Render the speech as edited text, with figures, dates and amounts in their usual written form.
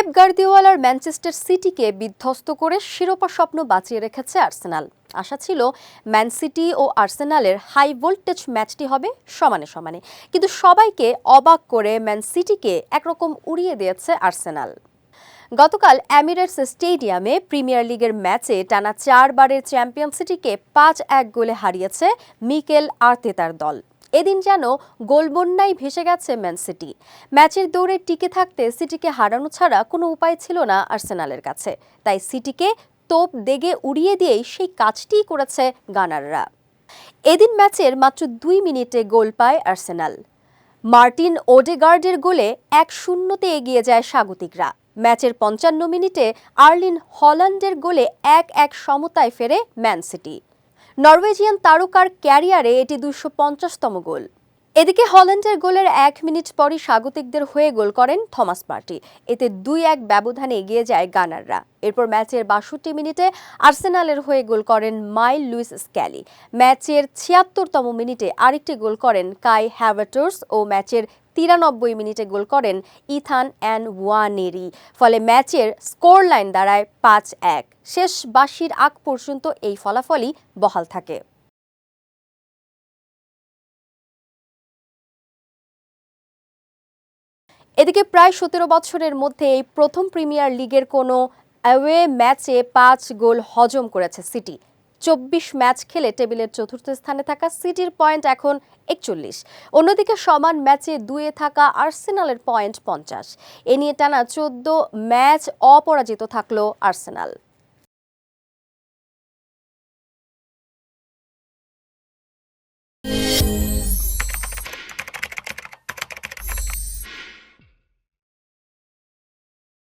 Pep গার্দিওলার Manchester সিটিকে বিধ্বস্ত করে শিরোপা স্বপ্ন বাঁচিয়ে রেখেছে আর্সেনাল। আশা ছিল ম্যান সিটি ও আর্সেনালের হাই ভোল্টেজ ম্যাচটি হবে সমানে সমানে, কিন্তু সবাইকে অবাক করে ম্যান সিটিকে একরকম উড়িয়ে দিয়েছে আর্সেনাল। গতকাল এমিরেটস স্টেডিয়ামে প্রিমিয়ার লিগের ম্যাচে টানা 4বারের চ্যাম্পিয়ন সিটিকে 5-1 গোলে হারিয়েছে মিকেল আর্তেতার দল। এদিন যেন গোলবন্যায় ভেসে গেছে ম্যান সিটি। ম্যাচের দৌড়ে টিকে থাকতে সিটিকে হারানো ছাড়া কোনো উপায় ছিল না আর্সেনালের কাছে, তাই সিটিকে তোপ দেগে উড়িয়ে দিয়েই সেই কাজটিই করেছে গানাররা। এদিন ম্যাচের মাত্র 2 মিনিটে গোল পায় আর্সেনাল। মার্টিন ওডেগার্ডের গোলে 1-0 এগিয়ে যায় স্বাগতিকরা। ম্যাচের 55 মিনিটে আর্লিন হল্যান্ডের গোলে 1-1 সমতায় ফেরে ম্যান সিটি। নরওয়েজিয়ান তারকার ক্যারিয়ারে এটি 250তম গোল। এদিকে হল্যান্ডের গোলের 1 মিনিট পরই স্বাগতিকদের হয়ে গোল করেন থমাস পার্টি। এতে 2-1 ব্যবধানে এগিয়ে যায় গানাররা। এরপর ম্যাচের 62 মিনিটে আর্সেনালের হয়ে গোল করেন মাইল লুইস স্ক্যালি। ম্যাচের 76তম মিনিটে আরেকটি গোল করেন কাই হ্যাভার্টস ও ম্যাচের 93 মিনিটে গোল করেন ইথান ওয়ানেরি। ফলে ম্যাচের স্কোর লাইন দাঁড়ায় 5-1। শেষ বাঁশির আগ পর্যন্ত এই ফলাফলই বহাল থাকে। এদিকে প্রায় 17 বছরের মধ্যে এই প্রথম প্রিমিয়ার লিগের কোনো অ্যাওয়ে ম্যাচে 5 গোল হজম করেছে সিটি। 24 ম্যাচ খেলে টেবিলের চতুর্থ স্থানে থাকা সিটির পয়েন্ট এখন 41। অন্যদিকে সমান ম্যাচে 2-এ থাকা আর্সেনালের পয়েন্ট 50। এ নিয়ে টানা 14 ম্যাচ অপরাজিত থাকলো আর্সেনাল।